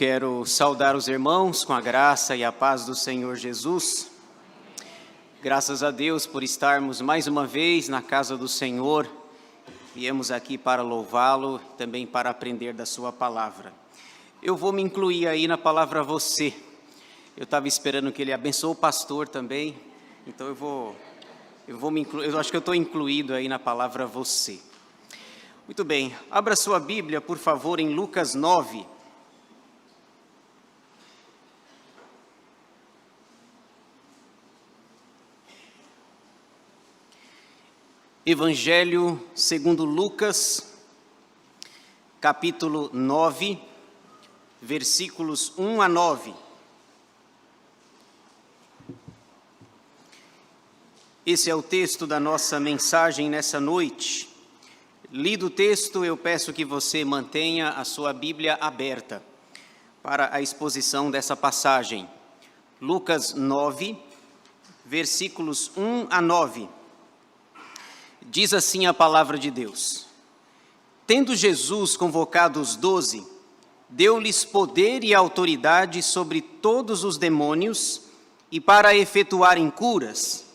quero saudar os irmãos com a graça e a paz do Senhor Jesus. Graças a Deus por estarmos mais uma vez na casa do Senhor. Viemos aqui para louvá-lo, também para aprender da sua palavra. Eu vou me incluir aí na palavra você. Eu estava esperando que ele abençoe o pastor também, então eu acho que eu estou incluído aí na palavra você. Muito bem, abra sua Bíblia, por favor, em Lucas 9. Evangelho segundo Lucas, capítulo 9, versículos 1 a 9. Esse é o texto da nossa mensagem nessa noite. Lido o texto, eu peço que você mantenha a sua Bíblia aberta para a exposição dessa passagem. Lucas 9, versículos 1 a 9. Diz assim a palavra de Deus: Tendo Jesus convocado os 12, deu-lhes poder e autoridade sobre todos os demônios e para efetuarem curas.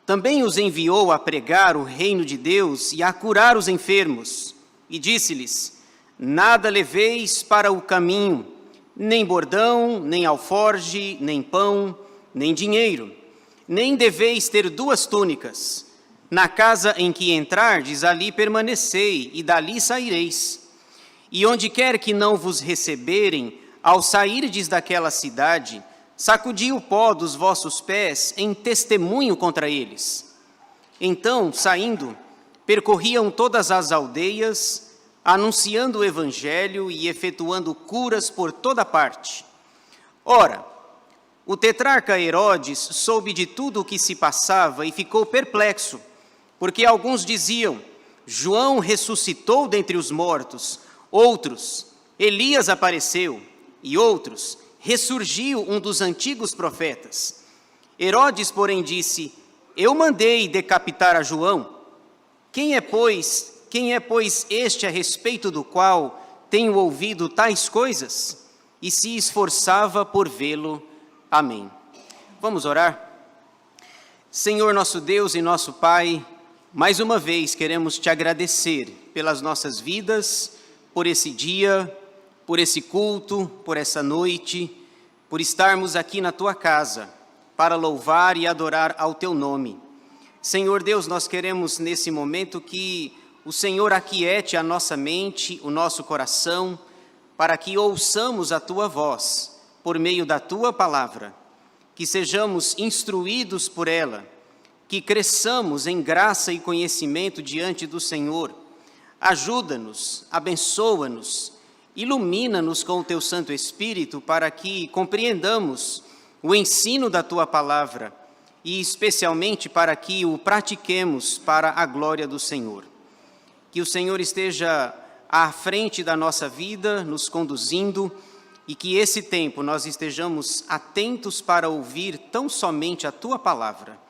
Também os enviou a pregar o reino de Deus e a curar os enfermos. E disse-lhes: Nada leveis para o caminho, nem bordão, nem alforge, nem pão, nem dinheiro. Nem deveis ter 2 túnicas. Na casa em que entrardes, ali permanecei, e dali saireis. E onde quer que não vos receberem, ao sairdes daquela cidade, sacudi o pó dos vossos pés em testemunho contra eles. Então, saindo, percorriam todas as aldeias, anunciando o evangelho e efetuando curas por toda parte. Ora, o tetrarca Herodes soube de tudo o que se passava e ficou perplexo, porque alguns diziam: João ressuscitou dentre os mortos, outros, Elias apareceu, e outros, ressurgiu um dos antigos profetas. Herodes, porém, disse: Eu mandei decapitar a João. Quem é, pois, este a respeito do qual tenho ouvido tais coisas? E se esforçava por vê-lo. Amém. Vamos orar? Senhor nosso Deus e nosso Pai, mais uma vez queremos te agradecer pelas nossas vidas, por esse dia, por esse culto, por essa noite, por estarmos aqui na tua casa, para louvar e adorar ao teu nome. Senhor Deus, nós queremos nesse momento que o Senhor aquiete a nossa mente, o nosso coração, para que ouçamos a tua voz, por meio da tua palavra, que sejamos instruídos por ela, que cresçamos em graça e conhecimento diante do Senhor. Ajuda-nos, abençoa-nos, ilumina-nos com o teu Santo Espírito para que compreendamos o ensino da tua palavra e especialmente para que o pratiquemos para a glória do Senhor. Que o Senhor esteja à frente da nossa vida, nos conduzindo, e que esse tempo nós estejamos atentos para ouvir tão somente a tua palavra.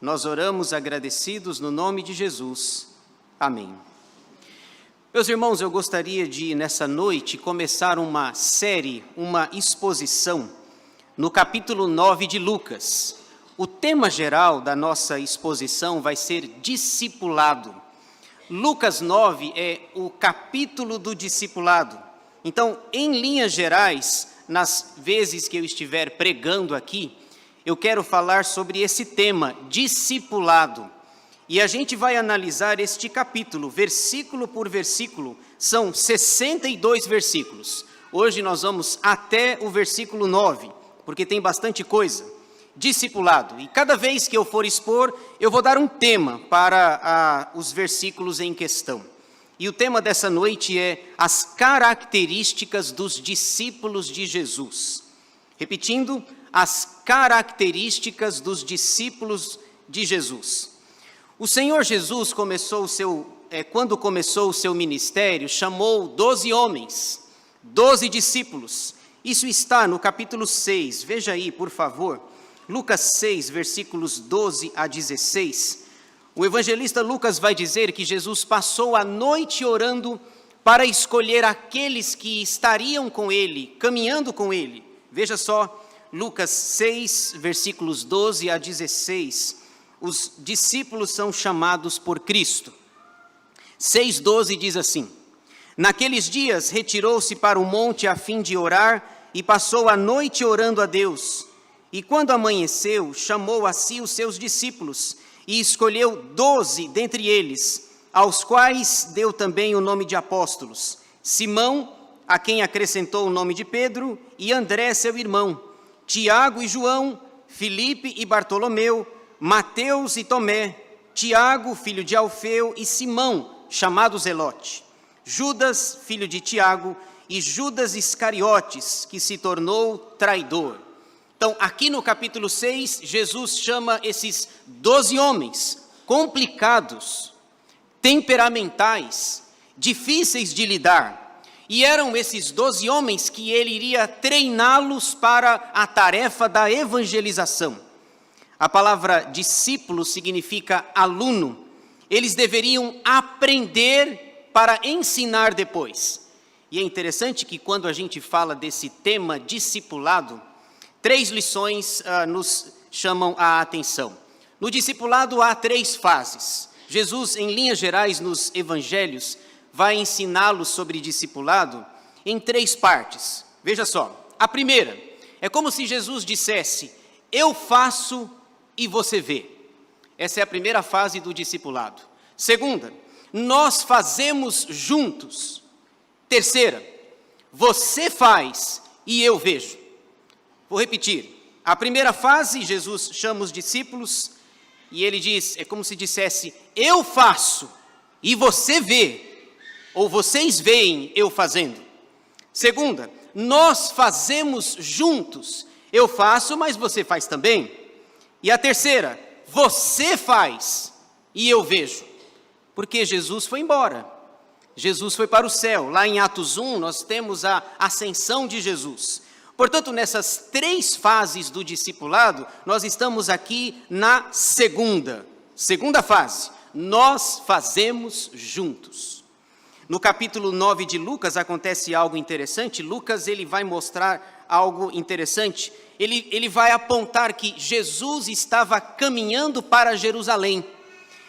Nós oramos agradecidos no nome de Jesus. Amém. Meus irmãos, eu gostaria de, nessa noite, começar uma série, uma exposição, no capítulo 9 de Lucas. O tema geral da nossa exposição vai ser discipulado. Lucas 9 é o capítulo do discipulado. Então, em linhas gerais, nas vezes que eu estiver pregando aqui, eu quero falar sobre esse tema, discipulado. E a gente vai analisar este capítulo, versículo por versículo. São 62 versículos. Hoje nós vamos até o versículo 9, porque tem bastante coisa. Discipulado. E cada vez que eu for expor, eu vou dar um tema para os versículos em questão. E o tema dessa noite é as características dos discípulos de Jesus. Repetindo, as características dos discípulos de Jesus. O Senhor Jesus quando começou o seu ministério, chamou 12 homens, 12 discípulos. Isso está no capítulo 6, veja aí, por favor, Lucas 6, versículos 12 a 16. O evangelista Lucas vai dizer que Jesus passou a noite orando para escolher aqueles que estariam com ele, caminhando com ele. Veja só, Lucas 6, versículos 12 a 16, os discípulos são chamados por Cristo. 6,12 diz assim: naqueles dias retirou-se para o monte a fim de orar e passou a noite orando a Deus. E quando amanheceu, chamou a si os seus discípulos e escolheu 12 dentre eles, aos quais deu também o nome de apóstolos: Simão, a quem acrescentou o nome de Pedro, e André, seu irmão, Tiago e João, Filipe e Bartolomeu, Mateus e Tomé, Tiago, filho de Alfeu, e Simão, chamado Zelote, Judas, filho de Tiago, e Judas Iscariotes, que se tornou traidor. Então, aqui no capítulo 6, Jesus chama esses 12 homens complicados, temperamentais, difíceis de lidar. E eram esses 12 homens que ele iria treiná-los para a tarefa da evangelização. A palavra discípulo significa aluno. Eles deveriam aprender para ensinar depois. E é interessante que quando a gente fala desse tema discipulado, 3 lições nos chamam a atenção. No discipulado há 3 fases. Jesus, em linhas gerais, nos evangelhos, vai ensiná-los sobre discipulado em 3 partes. Veja só, a primeira é como se Jesus dissesse: eu faço e você vê. Essa é a primeira fase do discipulado. Segunda, nós fazemos juntos. Terceira, você faz e eu vejo. Vou repetir. A primeira fase, Jesus chama os discípulos e ele diz, é como se dissesse: eu faço e você vê, ou vocês veem eu fazendo. Segunda, nós fazemos juntos. Eu faço, mas você faz também. E a terceira, você faz e eu vejo. Porque Jesus foi embora. Jesus foi para o céu. Lá em Atos 1, nós temos a ascensão de Jesus. Portanto, nessas 3 fases do discipulado, nós estamos aqui na segunda fase. Nós fazemos juntos. No capítulo 9 de Lucas acontece algo interessante. Lucas ele vai mostrar algo interessante. Ele vai apontar que Jesus estava caminhando para Jerusalém.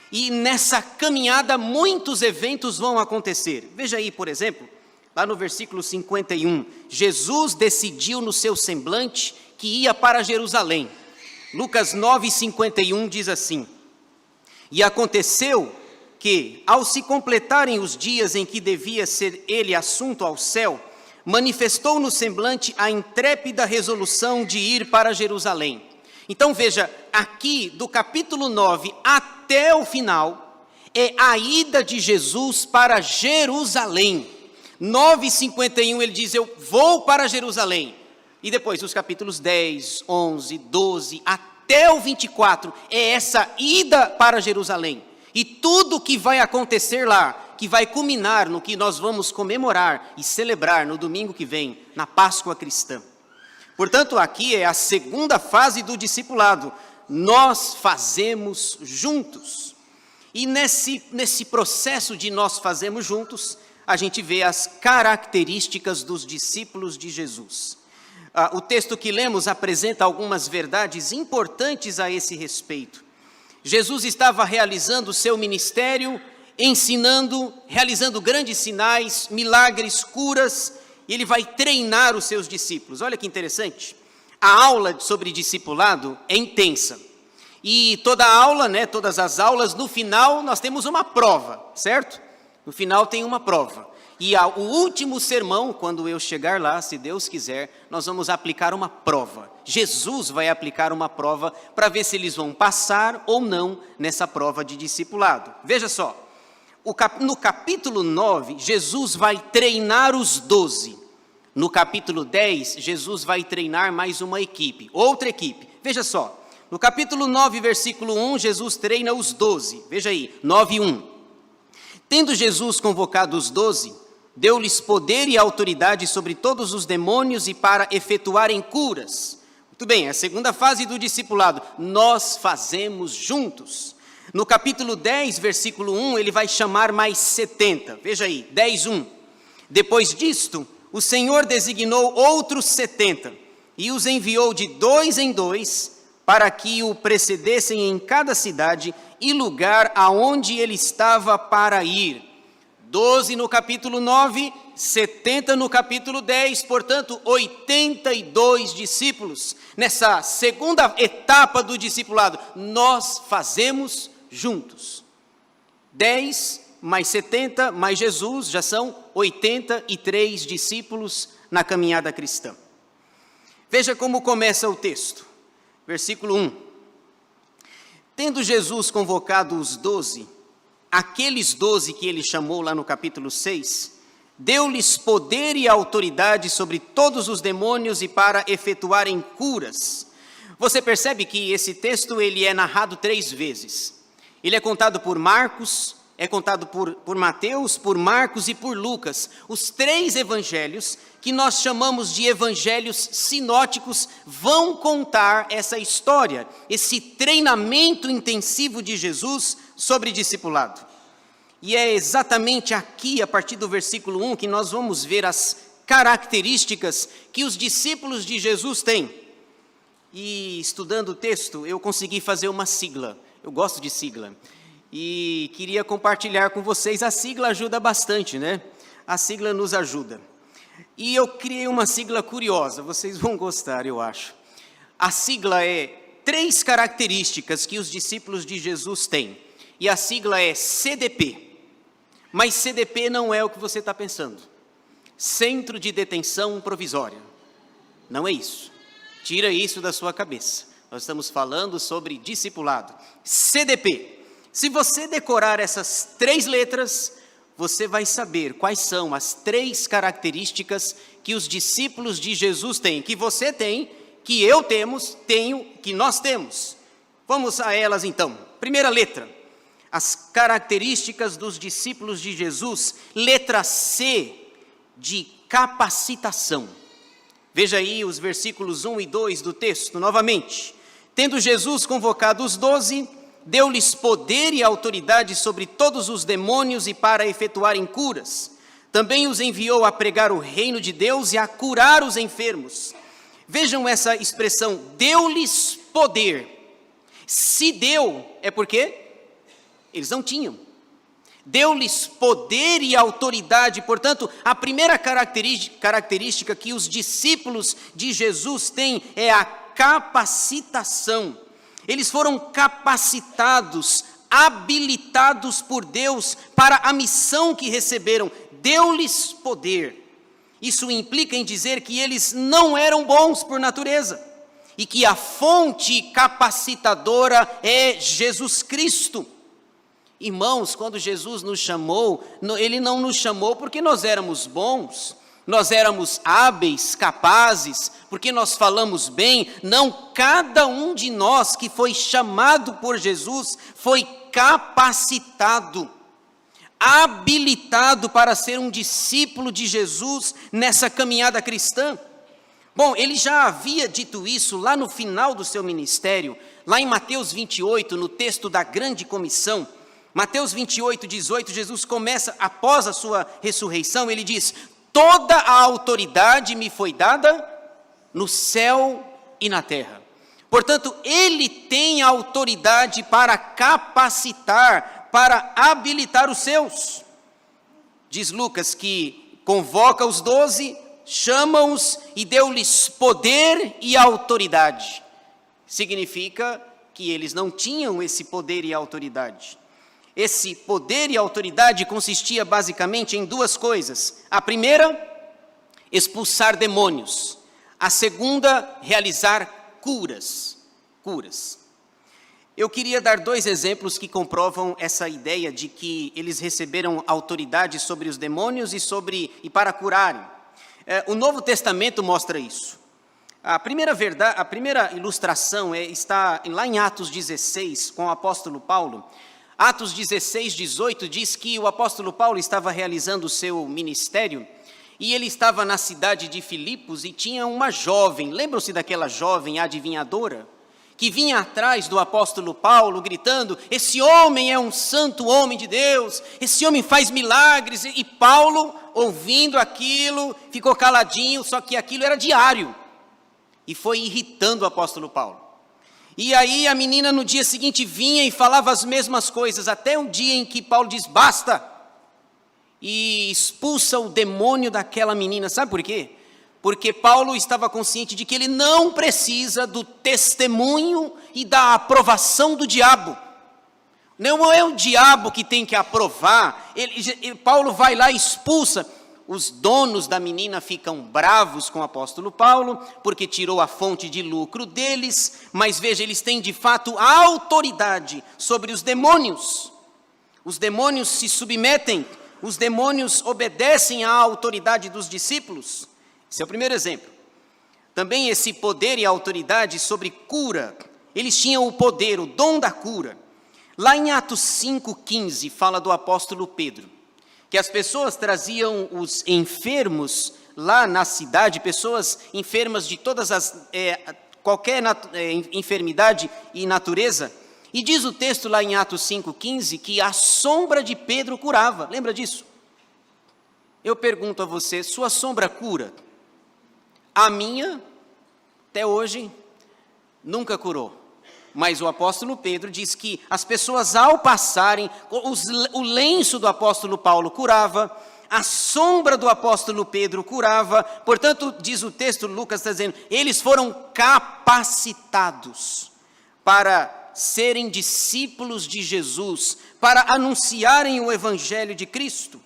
E nessa caminhada muitos eventos vão acontecer. Veja aí, por exemplo, lá no versículo 51, Jesus decidiu no seu semblante que ia para Jerusalém. Lucas 9:51 diz assim: e aconteceu que, ao se completarem os dias em que devia ser ele assunto ao céu, manifestou no semblante a intrépida resolução de ir para Jerusalém. Então veja, aqui do capítulo 9 até o final, é a ida de Jesus para Jerusalém. 9:51 ele diz: eu vou para Jerusalém. E depois os capítulos 10, 11, 12, até o 24, é essa ida para Jerusalém. E tudo o que vai acontecer lá, que vai culminar no que nós vamos comemorar e celebrar no domingo que vem, na Páscoa cristã. Portanto, aqui é a segunda fase do discipulado. Nós fazemos juntos. E nesse processo de nós fazemos juntos, a gente vê as características dos discípulos de Jesus. O texto que lemos apresenta algumas verdades importantes a esse respeito. Jesus estava realizando o seu ministério, ensinando, realizando grandes sinais, milagres, curas, e ele vai treinar os seus discípulos. Olha que interessante, a aula sobre discipulado é intensa. E toda aula, todas as aulas, no final nós temos uma prova, certo? No final tem uma prova. E o último sermão, quando eu chegar lá, se Deus quiser, nós vamos aplicar uma prova. Jesus vai aplicar uma prova para ver se eles vão passar ou não nessa prova de discipulado. Veja só, no capítulo 9, Jesus vai treinar os 12. No capítulo 10, Jesus vai treinar mais uma equipe, outra equipe. Veja só, no capítulo 9, versículo 1, Jesus treina os 12. Veja aí, 9:1. Tendo Jesus convocado os 12, deu-lhes poder e autoridade sobre todos os demônios e para efetuarem curas. Muito bem, é a segunda fase do discipulado. Nós fazemos juntos. No capítulo 10, versículo 1, ele vai chamar mais 70. Veja aí, 10:1. Depois disto, o Senhor designou outros 70 e os enviou de 2 em 2 para que o precedessem em cada cidade e lugar aonde ele estava para ir. 12 no capítulo 9, 70 no capítulo 10, portanto, 82 discípulos. Nessa segunda etapa do discipulado, nós fazemos juntos. 10 mais 70 mais Jesus, já são 83 discípulos na caminhada cristã. Veja como começa o texto, versículo 1. Tendo Jesus convocado os 12, aqueles 12 que ele chamou lá no capítulo 6, deu-lhes poder e autoridade sobre todos os demônios e para efetuarem curas. Você percebe que esse texto ele é narrado 3 vezes. Ele é contado por Marcos, é contado por Mateus, por Marcos e por Lucas. Os 3 evangelhos, que nós chamamos de evangelhos sinóticos, vão contar essa história, esse treinamento intensivo de Jesus sobre discipulado. E é exatamente aqui, a partir do versículo 1, que nós vamos ver as características que os discípulos de Jesus têm. E estudando o texto, eu consegui fazer uma sigla. Eu gosto de sigla. E queria compartilhar com vocês. A sigla ajuda bastante, né? A sigla nos ajuda. E eu criei uma sigla curiosa, vocês vão gostar, eu acho. A sigla é 3 características que os discípulos de Jesus têm. E a sigla é CDP. Mas CDP não é o que você está pensando. Centro de Detenção Provisória. Não é isso. Tira isso da sua cabeça. Nós estamos falando sobre discipulado. CDP. Se você decorar essas 3 letras, você vai saber quais são as 3 características que os discípulos de Jesus têm, que você tem, que eu tenho, que nós temos. Vamos a elas então. Primeira letra. As características dos discípulos de Jesus, letra C, de capacitação. Veja aí os versículos 1 e 2 do texto, novamente. Tendo Jesus convocado os 12, deu-lhes poder e autoridade sobre todos os demônios e para efetuarem curas. Também os enviou a pregar o reino de Deus e a curar os enfermos. Vejam essa expressão, deu-lhes poder. Se deu, é porque eles não tinham. Deu-lhes poder e autoridade, portanto, a primeira característica que os discípulos de Jesus têm é a capacitação. Eles foram capacitados, habilitados por Deus para a missão que receberam. Deu-lhes poder. Isso implica em dizer que eles não eram bons por natureza e que a fonte capacitadora é Jesus Cristo. Irmãos, quando Jesus nos chamou, Ele não nos chamou porque nós éramos bons, nós éramos hábeis, capazes, porque nós falamos bem. Não, cada um de nós que foi chamado por Jesus foi capacitado, habilitado para ser um discípulo de Jesus nessa caminhada cristã. Bom, ele já havia dito isso lá no final do seu ministério, lá em Mateus 28, no texto da grande comissão. Mateus 28, 18, Jesus começa, após a sua ressurreição, ele diz: toda a autoridade me foi dada no céu e na terra. Portanto, ele tem autoridade para capacitar, para habilitar os seus. Diz Lucas que convoca os 12, chama-os e deu-lhes poder e autoridade. Significa que eles não tinham esse poder e autoridade. Esse poder e autoridade consistia basicamente em 2 coisas. A primeira, expulsar demônios. A segunda, realizar curas. Eu queria dar 2 exemplos que comprovam essa ideia de que eles receberam autoridade sobre os demônios e para curarem. O Novo Testamento mostra isso. A primeira ilustração está lá em Atos 16, com o apóstolo Paulo. Atos 16, 18 diz que o apóstolo Paulo estava realizando o seu ministério e ele estava na cidade de Filipos e tinha uma jovem, lembram-se daquela jovem adivinhadora, que vinha atrás do apóstolo Paulo, gritando: esse homem é um santo homem de Deus, esse homem faz milagres. E Paulo, ouvindo aquilo, ficou caladinho, só que aquilo era diário, e foi irritando o apóstolo Paulo. E aí a menina no dia seguinte vinha e falava as mesmas coisas, até o dia em que Paulo diz: basta, e expulsa o demônio daquela menina. Sabe por quê? Porque Paulo estava consciente de que ele não precisa do testemunho e da aprovação do diabo. Não é o diabo que tem que aprovar. Paulo vai lá e expulsa. Os donos da menina ficam bravos com o apóstolo Paulo, porque tirou a fonte de lucro deles, mas veja, eles têm de fato a autoridade sobre os demônios. Os demônios se submetem, os demônios obedecem à autoridade dos discípulos. Esse é o primeiro exemplo. Também esse poder e autoridade sobre cura. Eles tinham o poder, o dom da cura. Lá em Atos 5,15, fala do apóstolo Pedro, que as pessoas traziam os enfermos lá na cidade, pessoas enfermas de todas as, qualquer enfermidade e natureza. E diz o texto lá em Atos 5,15, que a sombra de Pedro curava. Lembra disso? Eu pergunto a você, sua sombra cura? A minha, até hoje, nunca curou. Mas o apóstolo Pedro diz que as pessoas, ao passarem, o lenço do apóstolo Paulo curava, a sombra do apóstolo Pedro curava. Portanto, diz o texto, Lucas está dizendo, eles foram capacitados para serem discípulos de Jesus, para anunciarem o evangelho de Cristo.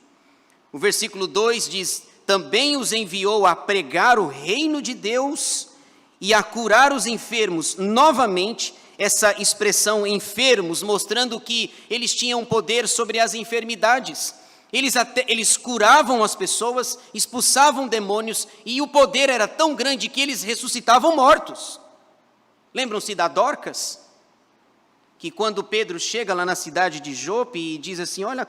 O versículo 2 diz: também os enviou a pregar o reino de Deus e a curar os enfermos. Novamente, essa expressão enfermos, mostrando que eles tinham poder sobre as enfermidades. Eles curavam as pessoas, expulsavam demônios, e o poder era tão grande que eles ressuscitavam mortos. Lembram-se da Dorcas? Que quando Pedro chega lá na cidade de Jope e diz assim: olha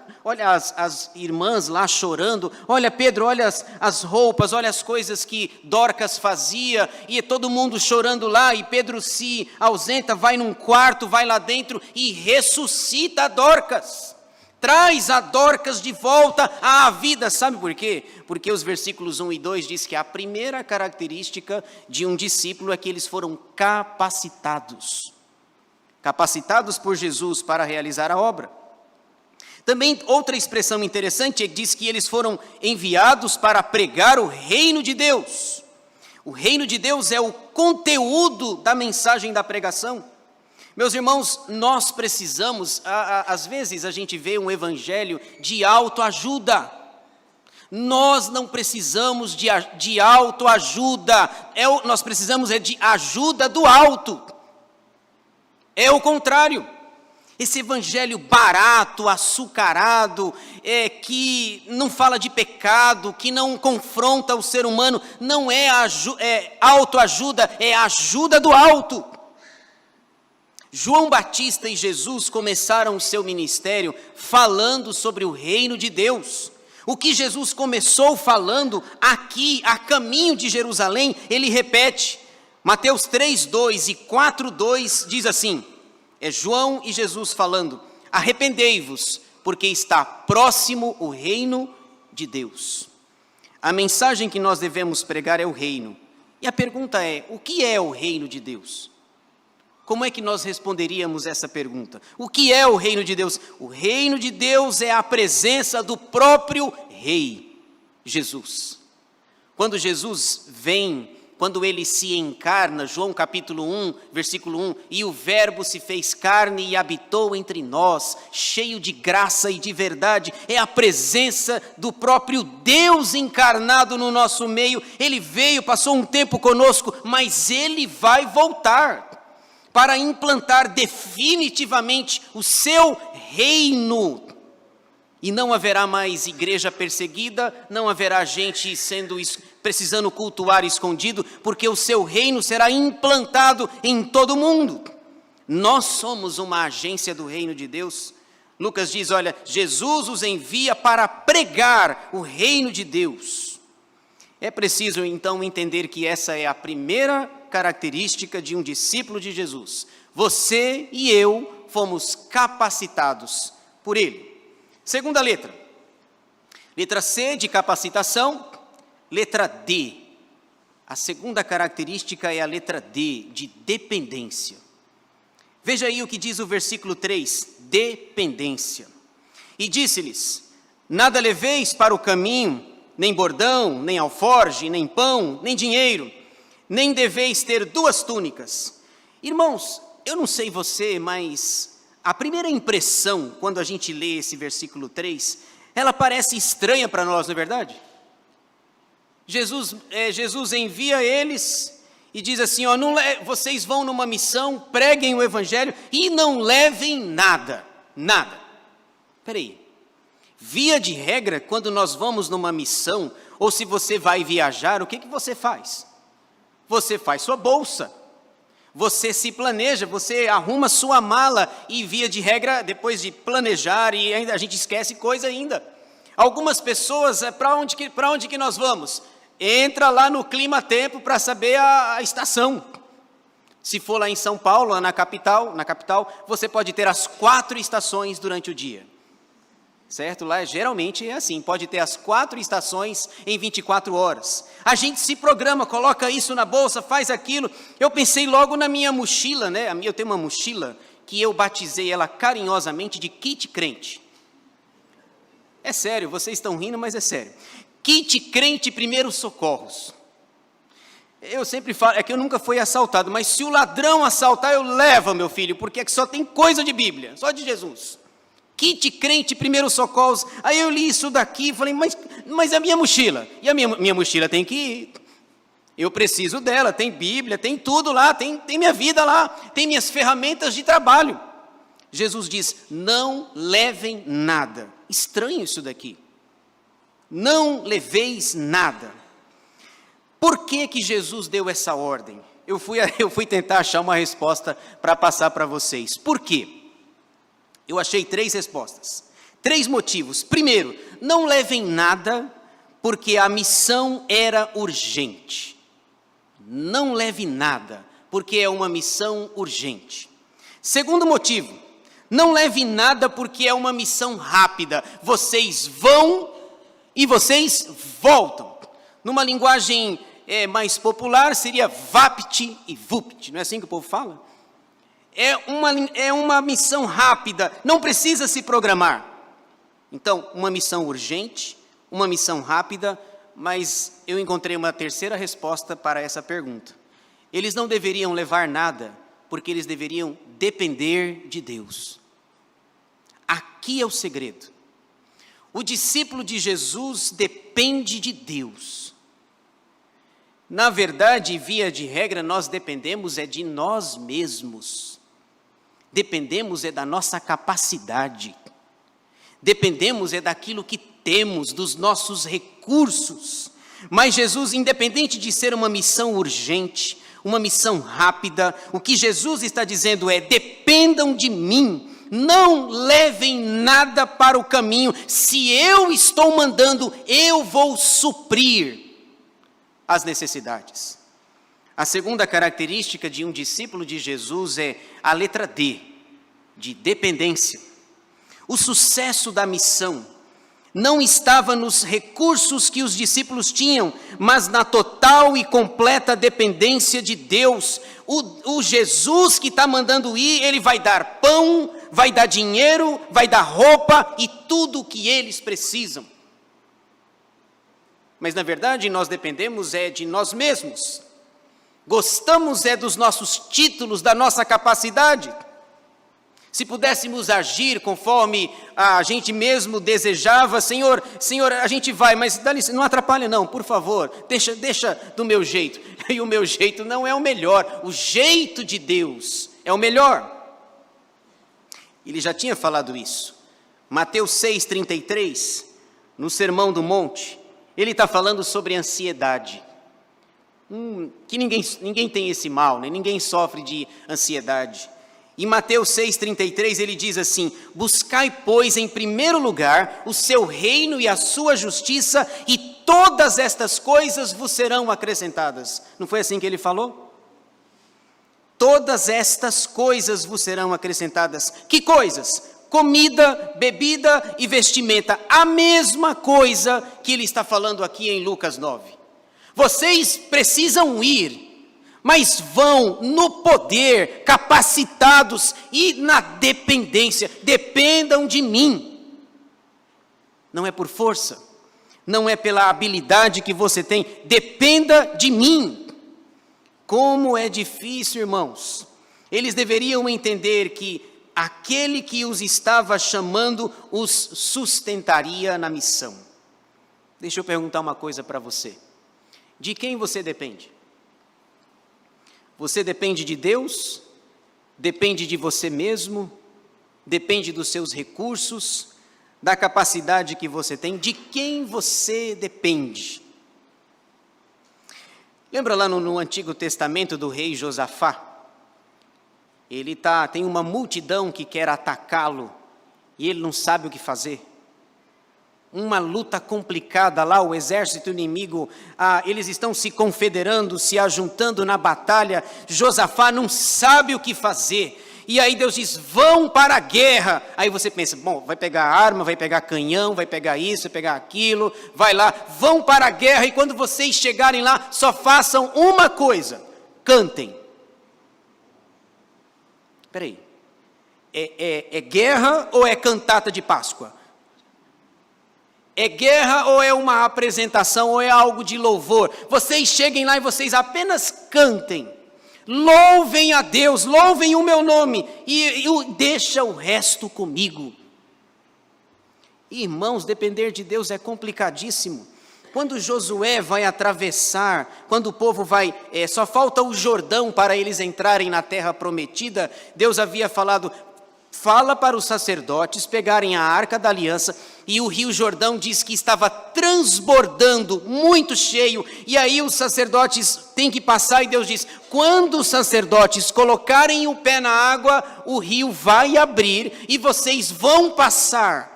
as irmãs lá chorando, olha Pedro, olha as roupas, olha as coisas que Dorcas fazia, e todo mundo chorando lá, e Pedro se ausenta, vai num quarto, vai lá dentro e ressuscita a Dorcas, traz a Dorcas de volta à vida. Sabe por quê? Porque os versículos 1 e 2 diz que a primeira característica de um discípulo é que eles foram capacitados por Jesus para realizar a obra. Também outra expressão interessante é que diz que eles foram enviados para pregar o reino de Deus. O reino de Deus é o conteúdo da mensagem da pregação. Meus irmãos, nós precisamos, às vezes a gente vê um evangelho de autoajuda. Nós não precisamos de autoajuda, nós precisamos de ajuda do alto. É o contrário. Esse evangelho barato, açucarado, que não fala de pecado, que não confronta o ser humano, não é autoajuda, é ajuda do alto. João Batista e Jesus começaram o seu ministério falando sobre o reino de Deus. O que Jesus começou falando aqui, a caminho de Jerusalém, ele repete. Mateus 3:2 e 4:2 diz assim, é João e Jesus falando: arrependei-vos, porque está próximo o reino de Deus. A mensagem que nós devemos pregar é o reino. E a pergunta é: o que é o reino de Deus? Como é que nós responderíamos essa pergunta? O que é o reino de Deus? O reino de Deus é a presença do próprio Rei, Jesus. Quando Jesus vem, quando ele se encarna, João capítulo 1, versículo 1, e o verbo se fez carne e habitou entre nós, cheio de graça e de verdade, é a presença do próprio Deus encarnado no nosso meio. Ele veio, passou um tempo conosco, mas ele vai voltar para implantar definitivamente o seu reino. E não haverá mais igreja perseguida, não haverá gente precisando cultuar escondido, porque o seu reino será implantado em todo o mundo. Nós somos uma agência do reino de Deus. Lucas diz, olha, Jesus os envia para pregar o reino de Deus. É preciso então entender que essa é a primeira característica de um discípulo de Jesus. Você e eu fomos capacitados por Ele. Segunda letra. Letra C de capacitação. Letra D. A segunda característica é a letra D, de dependência. Veja aí o que diz o versículo 3, dependência. E disse-lhes: nada leveis para o caminho, nem bordão, nem alforge, nem pão, nem dinheiro, nem deveis ter 2 túnicas. Irmãos, eu não sei você, mas a primeira impressão, quando a gente lê esse versículo 3, ela parece estranha para nós, não é verdade? Jesus envia eles e diz assim, ó, vocês vão numa missão, preguem o evangelho e não levem nada. Espera aí, via de regra, quando nós vamos numa missão, ou se você vai viajar, o que você faz? Você faz sua bolsa, você se planeja, você arruma sua mala e via de regra, depois de planejar, e ainda a gente esquece coisa ainda. Algumas pessoas, para onde que nós vamos? Entra lá no clima-tempo para saber a estação. Se for lá em São Paulo, na capital, você pode ter as 4 estações durante o dia. Certo? Lá geralmente é assim, pode ter as 4 estações em 24 horas. A gente se programa, coloca isso na bolsa, faz aquilo. Eu pensei logo na minha mochila, né? Eu tenho uma mochila que eu batizei ela carinhosamente de kit crente. É sério, vocês estão rindo, mas é sério. Kit crente primeiros socorros. Eu sempre falo, é que eu nunca fui assaltado, mas se o ladrão assaltar, eu levo, meu filho, porque é que só tem coisa de Bíblia, só de Jesus. Kit crente primeiros socorros. Aí eu li isso daqui e falei, mas a minha mochila? E a minha mochila tem que ir. Eu preciso dela, tem Bíblia, tem tudo lá, tem minha vida lá, tem minhas ferramentas de trabalho. Jesus diz, não levem nada. Estranho isso daqui. Não leveis nada. Por que Jesus deu essa ordem? Eu fui tentar achar uma resposta para passar para vocês. Por quê? Eu achei 3 respostas. 3 motivos. Primeiro, não levem nada porque a missão era urgente. Não leve nada porque é uma missão urgente. Segundo motivo, não leve nada porque é uma missão rápida. Vocês vão e vocês voltam. Numa linguagem mais popular, seria vapt e vupt. Não é assim que o povo fala? É uma missão rápida, não precisa se programar. Então, uma missão urgente, uma missão rápida, mas eu encontrei uma terceira resposta para essa pergunta. Eles não deveriam levar nada, porque eles deveriam depender de Deus. Aqui é o segredo. O discípulo de Jesus depende de Deus. Na verdade, via de regra, nós dependemos de nós mesmos. Dependemos da nossa capacidade. Dependemos daquilo que temos, dos nossos recursos. Mas Jesus, independente de ser uma missão urgente, uma missão rápida, o que Jesus está dizendo é, dependam de mim. Não levem nada para o caminho. Se eu estou mandando, eu vou suprir as necessidades. A segunda característica de um discípulo de Jesus é a letra D, de dependência. O sucesso da missão não estava nos recursos que os discípulos tinham, mas na total e completa dependência de Deus. O Jesus que está mandando ir, ele vai dar pão, vai dar dinheiro, vai dar roupa e tudo o que eles precisam. Mas na verdade nós dependemos de nós mesmos. Gostamos dos nossos títulos, da nossa capacidade. Se pudéssemos agir conforme a gente mesmo desejava, Senhor, a gente vai, mas dá licença, não atrapalha não, por favor, deixa do meu jeito. E o meu jeito não é o melhor, o jeito de Deus é o melhor. Ele já tinha falado isso. Mateus 6,33, no Sermão do Monte, ele está falando sobre ansiedade. Que ninguém tem esse mal, né? Ninguém sofre de ansiedade. Em Mateus 6,33 ele diz assim, buscai pois em primeiro lugar o seu reino e a sua justiça e todas estas coisas vos serão acrescentadas. Não foi assim que ele falou? todas estas coisas vos serão acrescentadas. Que coisas? Comida, bebida e vestimenta. A mesma coisa que ele está falando aqui em Lucas 9. Vocês precisam ir, mas vão no poder, capacitados e na dependência. Dependam de mim. Não é por força, não é pela habilidade que você tem. Dependa de mim. Como é difícil, irmãos. Eles deveriam entender que aquele que os estava chamando os sustentaria na missão. Deixa eu perguntar uma coisa para você. De quem você depende? Você depende de Deus? Depende de você mesmo? Depende dos seus recursos? Da capacidade que você tem? De quem você depende? Lembra lá no Antigo Testamento do rei Josafá? Ele tem uma multidão que quer atacá-lo e ele não sabe o que fazer. Uma luta complicada lá, o exército inimigo, eles estão se confederando, se ajuntando na batalha. Josafá não sabe o que fazer. E aí Deus diz, vão para a guerra. Aí você pensa, bom, vai pegar arma, vai pegar canhão, vai pegar isso, vai pegar aquilo, vai lá, vão para a guerra. E quando vocês chegarem lá, só façam uma coisa, cantem. Peraí, é guerra ou é cantata de Páscoa? É guerra ou é uma apresentação ou é algo de louvor? Vocês cheguem lá e vocês apenas cantem. Louvem a Deus, louvem o meu nome e deixa o resto comigo. Irmãos, depender de Deus é complicadíssimo. Quando Josué vai atravessar, quando o povo só falta o Jordão para eles entrarem na terra prometida, Deus havia falado, fala para os sacerdotes pegarem a arca da aliança, e o rio Jordão diz que estava transbordando, muito cheio, e aí os sacerdotes têm que passar, e Deus diz, quando os sacerdotes colocarem o pé na água, o rio vai abrir, e vocês vão passar.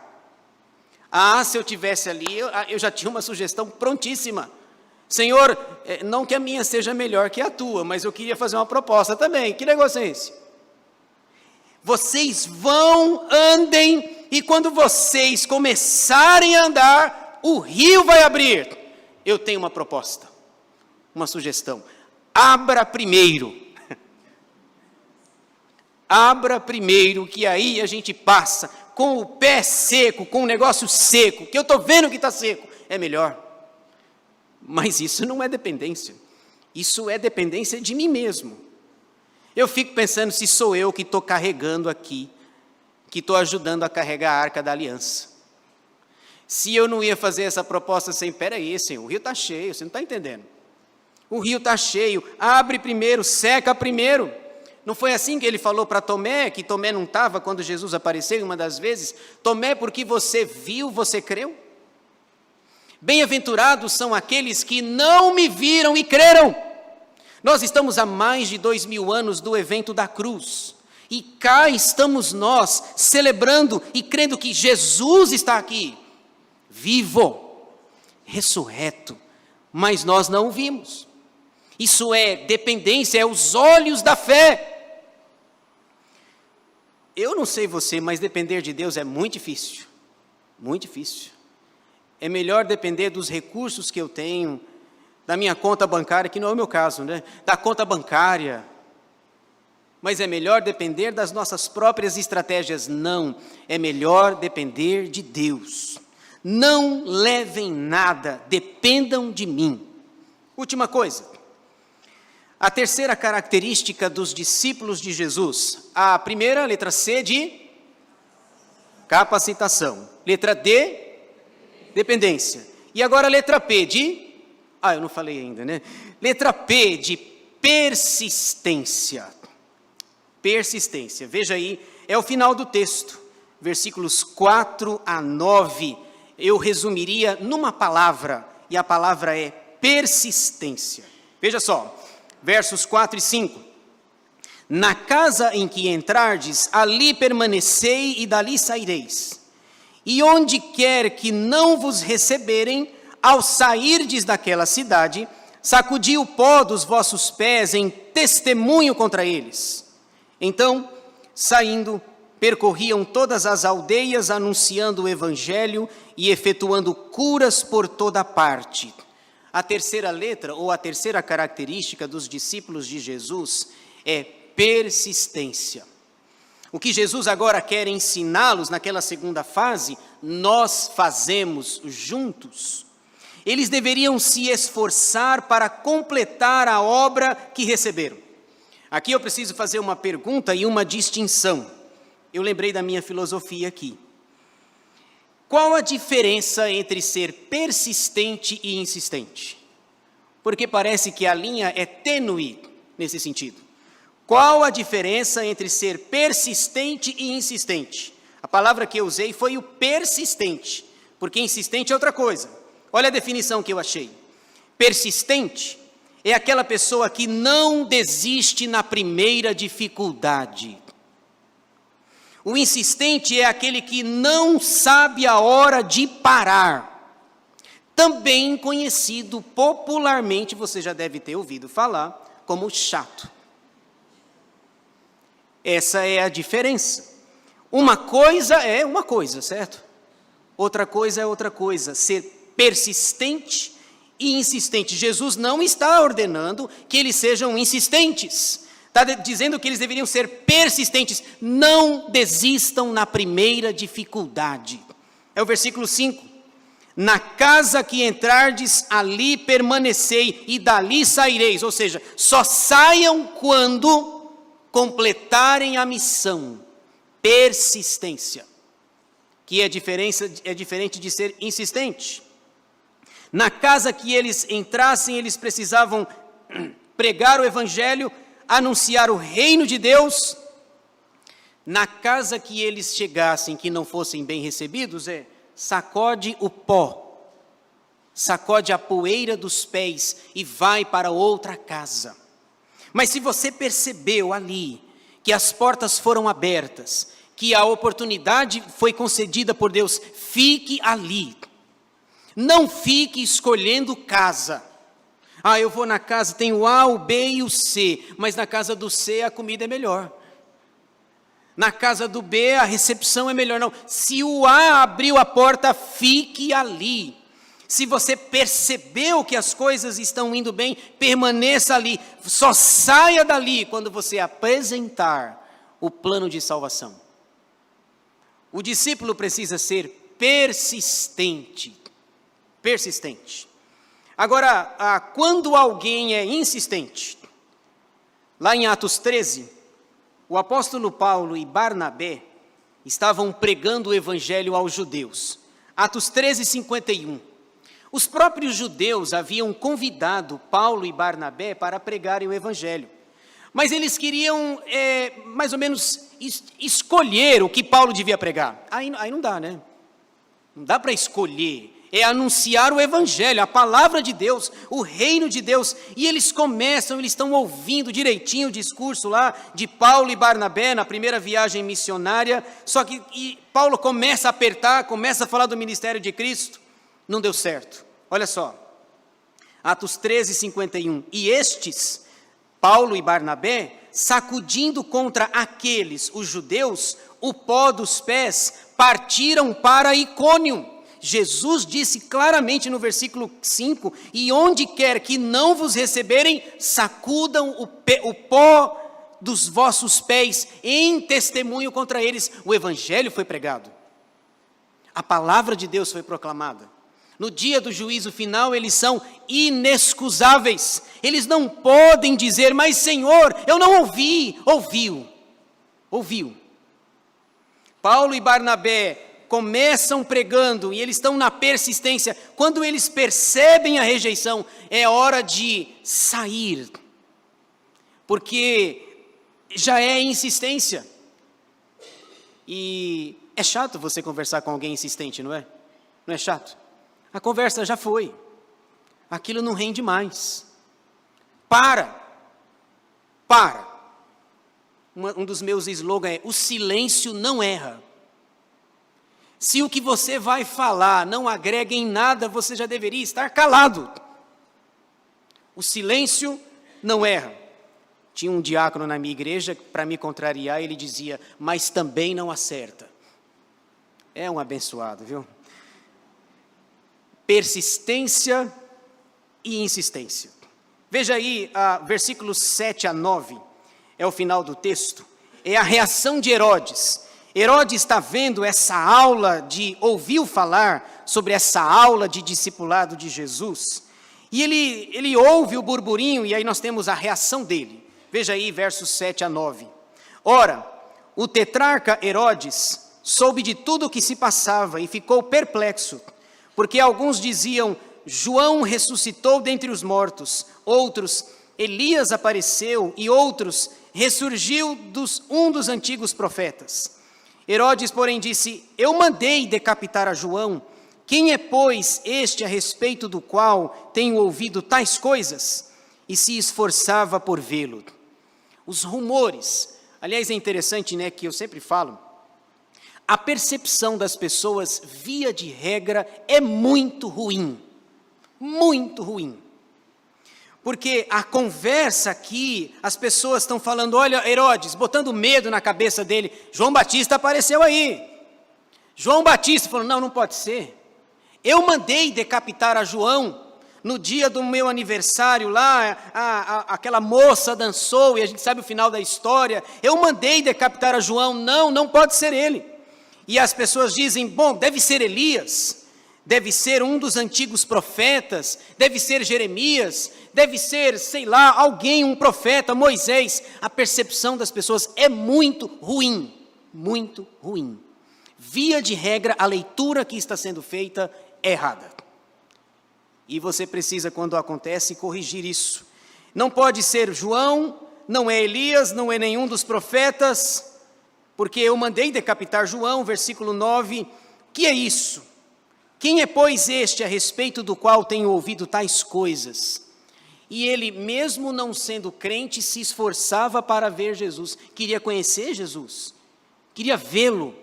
Se eu tivesse ali, eu já tinha uma sugestão prontíssima. Senhor, não que a minha seja melhor que a tua, mas eu queria fazer uma proposta também. Que negócio é esse? Vocês vão, andem, e quando vocês começarem a andar, o rio vai abrir. Eu tenho uma proposta, uma sugestão. Abra primeiro. Abra primeiro, que aí a gente passa com o pé seco, com o negócio seco, que eu estou vendo que está seco, é melhor. Mas isso não é dependência, isso é dependência de mim mesmo. Eu fico pensando se sou eu que estou carregando aqui, que estou ajudando a carregar a arca da aliança. Se eu não ia fazer essa proposta assim, peraí, Senhor, o rio está cheio, você não está entendendo. O rio está cheio, abre primeiro, seca primeiro. Não foi assim que ele falou para Tomé, que Tomé não estava quando Jesus apareceu uma das vezes? Tomé, porque você viu, você creu? Bem-aventurados são aqueles que não me viram e creram. Nós estamos há mais de 2000 anos do evento da cruz. E cá estamos nós, celebrando e crendo que Jesus está aqui, vivo, ressurreto, mas nós não o vimos. Isso é dependência, é os olhos da fé. Eu não sei você, mas depender de Deus é muito difícil. Muito difícil. É melhor depender dos recursos que eu tenho, da minha conta bancária, que não é o meu caso, né? Da conta bancária. Mas é melhor depender das nossas próprias estratégias. Não, é melhor depender de Deus. Não levem nada, dependam de mim. Última coisa. A terceira característica dos discípulos de Jesus. A primeira, letra C, de capacitação. Letra D, dependência. E agora a letra P, de... eu não falei ainda, né? Letra P, de persistência. Persistência. Veja aí, é o final do texto. Versículos 4 a 9. Eu resumiria numa palavra, e a palavra é persistência. Veja só. Versos 4 e 5. Na casa em que entrardes, ali permanecei e dali saireis. E onde quer que não vos receberem, ao sairdes daquela cidade, sacudi o pó dos vossos pés em testemunho contra eles. Então, saindo, percorriam todas as aldeias, anunciando o evangelho e efetuando curas por toda parte. A terceira letra, ou a terceira característica dos discípulos de Jesus é persistência. O que Jesus agora quer ensiná-los naquela segunda fase, nós fazemos juntos. Eles deveriam se esforçar para completar a obra que receberam. Aqui eu preciso fazer uma pergunta e uma distinção. Eu lembrei da minha filosofia aqui. Qual a diferença entre ser persistente e insistente? Porque parece que a linha é tênue nesse sentido. Qual a diferença entre ser persistente e insistente? A palavra que eu usei foi o persistente, porque insistente é outra coisa. Olha a definição que eu achei. Persistente é aquela pessoa que não desiste na primeira dificuldade. O insistente é aquele que não sabe a hora de parar. Também conhecido popularmente, você já deve ter ouvido falar, como chato. Essa é a diferença. Uma coisa é uma coisa, certo? Outra coisa é outra coisa. Ser persistente e insistente. Jesus não está ordenando que eles sejam insistentes. Está dizendo que eles deveriam ser persistentes. Não desistam na primeira dificuldade. É o versículo 5. Na casa que entrardes, ali permanecei e dali saireis. Ou seja, só saiam quando completarem a missão. Persistência. Que é diferente de ser insistente. Na casa que eles entrassem, eles precisavam pregar o evangelho, anunciar o reino de Deus. Na casa que eles chegassem, que não fossem bem recebidos, sacode o pó, sacode a poeira dos pés e vai para outra casa. Mas se você percebeu ali que as portas foram abertas, que a oportunidade foi concedida por Deus, fique ali. Não fique escolhendo casa. Eu vou na casa, tem o A, o B e o C, mas na casa do C a comida é melhor. Na casa do B a recepção é melhor. Não, se o A abriu a porta, fique ali. Se você percebeu que as coisas estão indo bem, permaneça ali. Só saia dali quando você apresentar o plano de salvação. O discípulo precisa ser persistente. Persistente. Agora, quando alguém é insistente, lá em Atos 13, o apóstolo Paulo e Barnabé estavam pregando o evangelho aos judeus. Atos 13, 51. Os próprios judeus haviam convidado Paulo e Barnabé para pregarem o evangelho. Mas eles queriam, mais ou menos, escolher o que Paulo devia pregar. Aí não dá, né? Não dá para escolher. É anunciar o evangelho, a palavra de Deus, o reino de Deus. E eles estão ouvindo direitinho o discurso lá de Paulo e Barnabé na primeira viagem missionária. Só que Paulo começa a apertar, começa a falar do ministério de Cristo. Não deu certo. Olha só. Atos 13, 51. E estes, Paulo e Barnabé, sacudindo contra aqueles, os judeus, o pó dos pés, partiram para Icônio. Jesus disse claramente no versículo 5, e onde quer que não vos receberem, sacudam o pó dos vossos pés, em testemunho contra eles. O evangelho foi pregado. A palavra de Deus foi proclamada. No dia do juízo final, eles são inexcusáveis. Eles não podem dizer, mas Senhor, eu não ouvi. Ouviu. Paulo e Barnabé começam pregando e eles estão na persistência. Quando eles percebem a rejeição, é hora de sair. Porque já é insistência. E é chato você conversar com alguém insistente, não é? Não é chato? A conversa já foi. Aquilo não rende mais. Para. Um dos meus slogans é: o silêncio não erra. Se o que você vai falar não agrega em nada, você já deveria estar calado. O silêncio não erra. Tinha um diácono na minha igreja, para me contrariar, ele dizia, mas também não acerta. É um abençoado, viu? Persistência e insistência. Veja aí, versículos 7 a 9, é o final do texto, é a reação de Herodes. Herodes está vendo essa aula ouviu falar sobre essa aula de discipulado de Jesus, e ele ouve o burburinho, e aí nós temos a reação dele. Veja aí, versos 7 a 9. Ora, o tetrarca Herodes soube de tudo o que se passava e ficou perplexo, porque alguns diziam, João ressuscitou dentre os mortos, outros, Elias apareceu, e outros, ressurgiu um dos antigos profetas. Herodes, porém, disse, eu mandei decapitar a João, quem é, pois, este a respeito do qual tenho ouvido tais coisas? E se esforçava por vê-lo. Os rumores, aliás, é interessante, né, que eu sempre falo, a percepção das pessoas, via de regra, é muito ruim. Muito ruim. Porque a conversa aqui, as pessoas estão falando, olha, Herodes, botando medo na cabeça dele, João Batista apareceu aí. João Batista falou, não pode ser. Eu mandei decapitar a João, no dia do meu aniversário lá, aquela moça dançou, e a gente sabe o final da história, eu mandei decapitar a João, não pode ser ele. E as pessoas dizem, bom, deve ser Elias, deve ser um dos antigos profetas, deve ser Jeremias, deve ser, sei lá, alguém, um profeta, Moisés. A percepção das pessoas é muito ruim, muito ruim. Via de regra, a leitura que está sendo feita é errada. E você precisa, quando acontece, corrigir isso. Não pode ser João, não é Elias, não é nenhum dos profetas, porque eu mandei decapitar João, versículo 9, que é isso? Quem é, pois, este a respeito do qual tenho ouvido tais coisas? E ele, mesmo não sendo crente, se esforçava para ver Jesus, queria conhecer Jesus, queria vê-lo.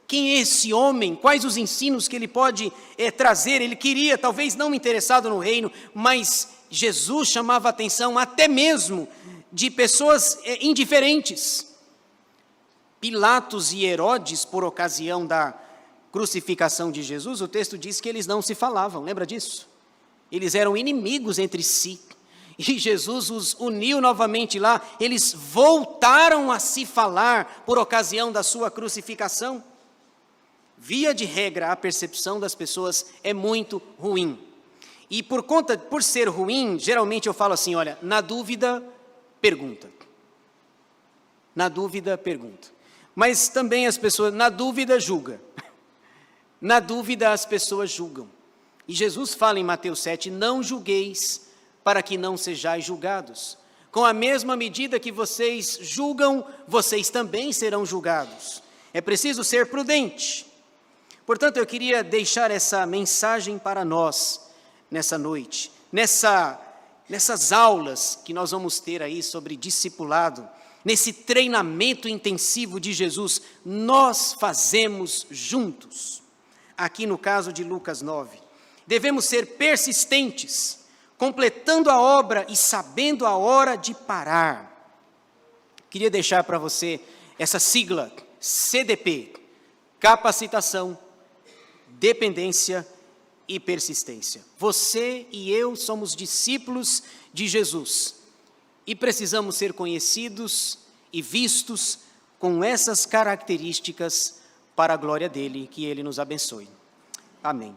Quem é esse homem? Quais os ensinos que ele pode trazer? Ele queria, talvez não interessado no reino, mas Jesus chamava a atenção até mesmo de pessoas indiferentes. Pilatos e Herodes, por ocasião da crucificação de Jesus, o texto diz que eles não se falavam, lembra disso? Eles eram inimigos entre si, e Jesus os uniu novamente lá, eles voltaram a se falar por ocasião da sua crucificação. Via de regra, a percepção das pessoas é muito ruim. E por ser ruim, geralmente eu falo assim, olha, na dúvida, pergunta. Na dúvida, pergunta. Mas também as pessoas, na dúvida, julga. Na dúvida, as pessoas julgam. E Jesus fala em Mateus 7, não julgueis, para que não sejais julgados. Com a mesma medida que vocês julgam, vocês também serão julgados. É preciso ser prudente. Portanto, eu queria deixar essa mensagem para nós, nessa noite, nessas aulas que nós vamos ter aí sobre discipulado, nesse treinamento intensivo de Jesus, nós fazemos juntos. Aqui no caso de Lucas 9, devemos ser persistentes, completando a obra e sabendo a hora de parar. Queria deixar para você essa sigla, CDP, capacitação, dependência e persistência. Você e eu somos discípulos de Jesus e precisamos ser conhecidos e vistos com essas características para a glória dele, que ele nos abençoe. Amém.